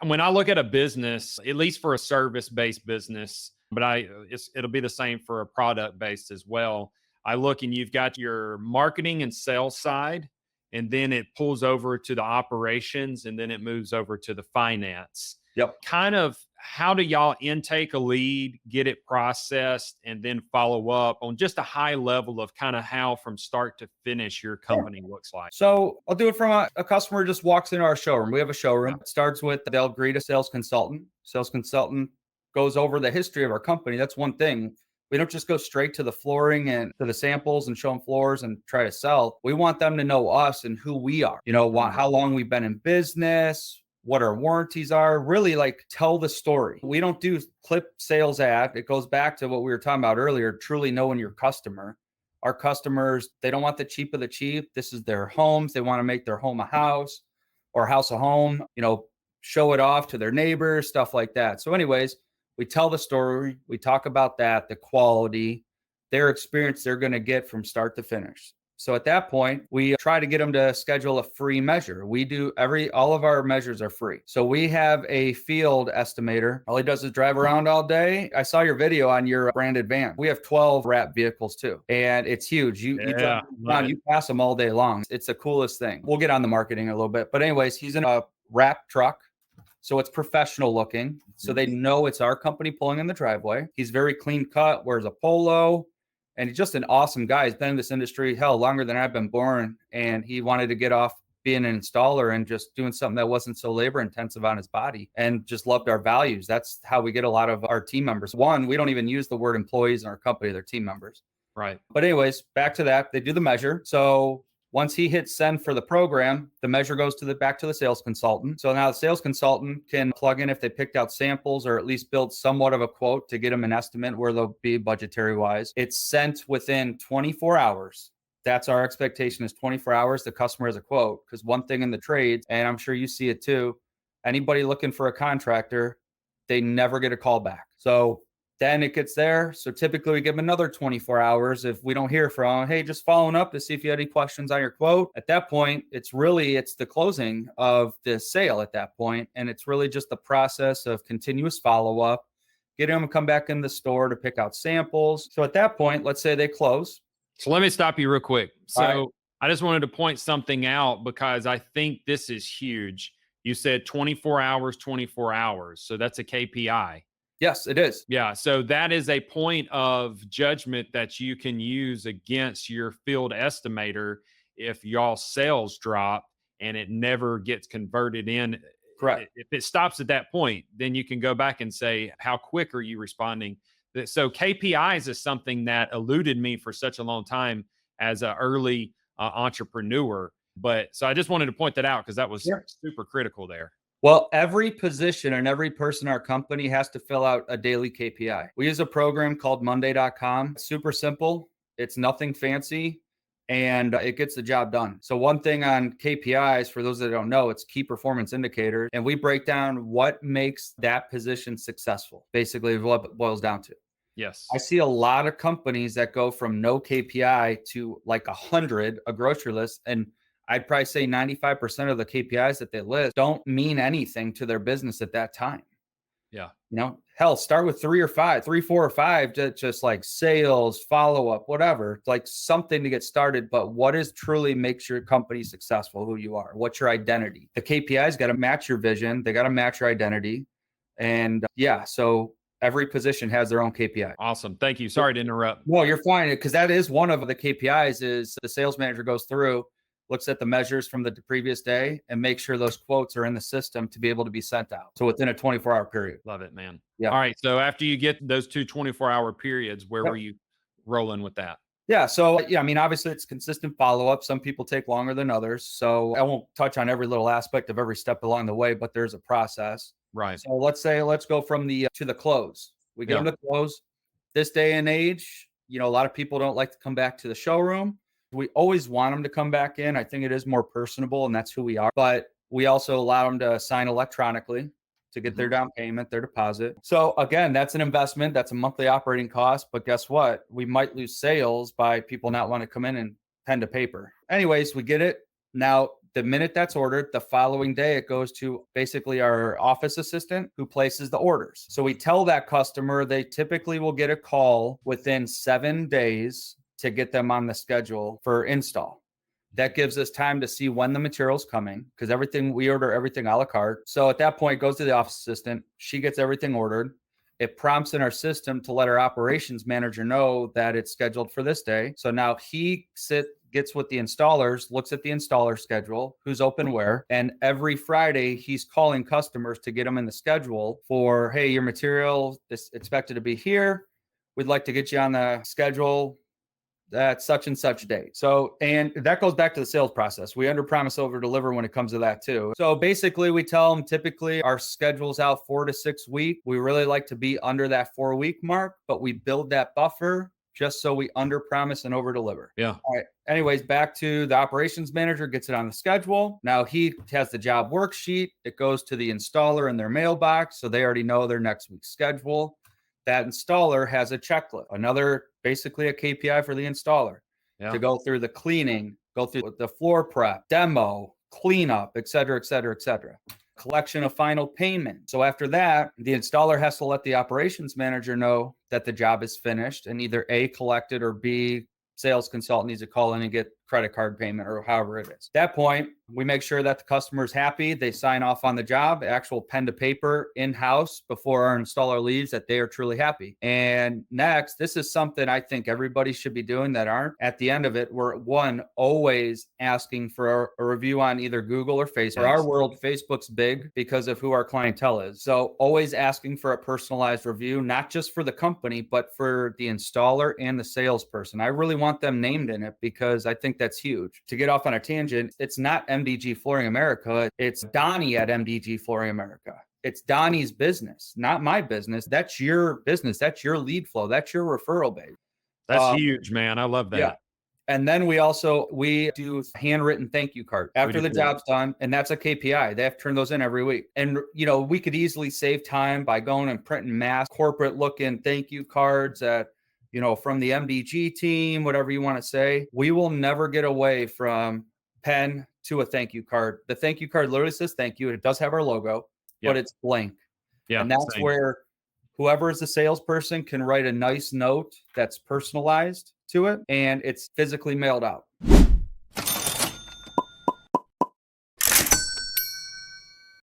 When I look at a business, at least for a service-based business, but it'll be the same for a product-based as well. I look and you've got your marketing and sales side, and then it pulls over to the operations, and then it moves over to the finance. Yep. Kind of how do y'all intake a lead, get it processed, and then follow up on just a high level of kind of how from start to finish your company looks like? So I'll do it from a customer just walks into our showroom. We have a showroom. Yeah. It starts with they'll greet a sales consultant. Sales consultant goes over the history of our company. That's one thing. We don't just go straight to the flooring and to the samples and show them floors and try to sell. We want them to know us and who we are. How long we've been in business, what our warranties are, really like tell the story. We don't do clip sales ad. It goes back to what we were talking about earlier, truly knowing your customer. Our customers, they don't want the cheap of the cheap. This is their homes. They want to make their home a house or house a home, show it off to their neighbors, stuff like that. So anyways, we tell the story. We talk about that, the quality, their experience they're going to get from start to finish. So at that point, we try to get them to schedule a free measure. We do all of our measures are free. So we have a field estimator. All he does is drive around all day. I saw your video on your branded van. We have 12 wrap vehicles too. And it's huge. You pass them all day long. It's the coolest thing. We'll get on the marketing a little bit. But anyways, he's in a wrap truck. So it's professional looking. So they know it's our company pulling in the driveway. He's very clean cut, wears a polo. And he's just an awesome guy. He's been in this industry, longer than I've been born. And he wanted to get off being an installer and just doing something that wasn't so labor intensive on his body and just loved our values. That's how we get a lot of our team members. One, we don't even use the word employees in our company. They're team members. Right. But anyways, back to that. They do the measure. So once he hits send for the program, the measure goes back to the sales consultant. So now the sales consultant can plug in if they picked out samples or at least build somewhat of a quote to get them an estimate where they'll be budgetary wise. It's sent within 24 hours. That's our expectation is 24 hours. The customer has a quote because one thing in the trades, and I'm sure you see it too, anybody looking for a contractor, they never get a call back. So then it gets there. So typically we give them another 24 hours. If we don't hear from them, hey, just following up to see if you had any questions on your quote. At that point, it's the closing of the sale at that point. And it's really just the process of continuous follow-up, getting them to come back in the store to pick out samples. So at that point, let's say they close. So let me stop you real quick. So right. I just wanted to point something out because I think this is huge. You said 24 hours, 24 hours. So that's a KPI. Yes, it is. Yeah. So that is a point of judgment that you can use against your field estimator if y'all sales drop and it never gets converted in. Correct. If it stops at that point, then you can go back and say, how quick are you responding? So KPIs is something that eluded me for such a long time as an early entrepreneur. But so I just wanted to point that out because that was super critical there. Well, every position and every person in our company has to fill out a daily KPI. We use a program called Monday.com. It's super simple. It's nothing fancy and it gets the job done. So one thing on KPIs, for those that don't know, it's key performance indicators. And we break down what makes that position successful, basically what it boils down to. Yes. I see a lot of companies that go from no KPI to like 100, a grocery list. And I'd probably say 95% of the KPIs that they list don't mean anything to their business at that time. Yeah. Start with 3 or 5, 3, 4 or 5, just like sales, follow up, whatever, like something to get started. But what is truly makes your company successful, who you are, what's your identity? The KPIs got to match your vision. They got to match your identity. And so every position has their own KPI. Awesome. Thank you. Sorry to interrupt. No, you're fine. Because that is one of the KPIs is the sales manager goes through, looks at the measures from the previous day and make sure those quotes are in the system to be able to be sent out. So within a 24-hour period. Love it, man. Yeah. All right. So after you get those 2 24-hour periods, where were you rolling with that? Yeah. So, obviously it's consistent follow-up. Some people take longer than others. So I won't touch on every little aspect of every step along the way, but there's a process. Right. So let's go from to the close. We get them to close. This day and age, a lot of people don't like to come back to the showroom. We always want them to come back in. I think it is more personable and that's who we are. But we also allow them to sign electronically to get their down payment, their deposit. So again, that's an investment. That's a monthly operating cost. But guess what? We might lose sales by people not wanting to come in and pen to paper. Anyways, we get it. Now The minute that's ordered, the following day, it goes to basically our office assistant who places the orders. So we tell that customer they typically will get a call within 7 days to get them on the schedule for install. That gives us time to see when the material's coming, because we order everything a la carte. So at that point, it goes to the office assistant. She gets everything ordered. It prompts in our system to let our operations manager know that it's scheduled for this day. So now he gets with the installers, looks at the installer schedule, who's open where, and every Friday he's calling customers to get them in the schedule for, hey, your material is expected to be here. We'd like to get you on the schedule at such and such date. So, and that goes back to the sales process. We under promise, over deliver when it comes to that too. So basically we tell them typically our schedule's out 4 to 6 weeks. We really like to be under that 4-week mark, but we build that buffer just so we under promise and over deliver. Yeah. All right. Anyways, back to the operations manager gets it on the schedule. Now he has the job worksheet. It goes to the installer in their mailbox. So they already know their next week's schedule. That installer has a checklist, basically a KPI for the installer to go through the cleaning, go through the floor prep, demo, cleanup, et cetera, et cetera, et cetera. Collection of final payment. So after that, the installer has to let the operations manager know that the job is finished and either A, collected, or B, sales consultant needs to call in and get credit card payment or however it is. At that point, we make sure that the customer is happy. They sign off on the job, actual pen to paper in-house before our installer leaves, that they are truly happy. And next, this is something I think everybody should be doing that aren't. At the end of it, we're always asking for a review on either Google or Facebook. For our world, Facebook's big because of who our clientele is. So always asking for a personalized review, not just for the company, but for the installer and the salesperson. I really want them named in it because I think that's huge. To get off on a tangent, it's not MDG Flooring America. It's Donnie at MDG Flooring America. It's Donnie's business, not my business. That's your business. That's your lead flow. That's your referral base. That's huge, man. I love that. Yeah. And then we do handwritten thank you card after the job's done. And that's a KPI. They have to turn those in every week. And, we could easily save time by going and printing mass corporate looking thank you cards at, from the MDG team, whatever you want to say. We will never get away from pen to a thank you card. The thank you card literally says thank you. It does have our logo, but it's blank. Yeah. And that's where whoever is the salesperson can write a nice note that's personalized to it and it's physically mailed out.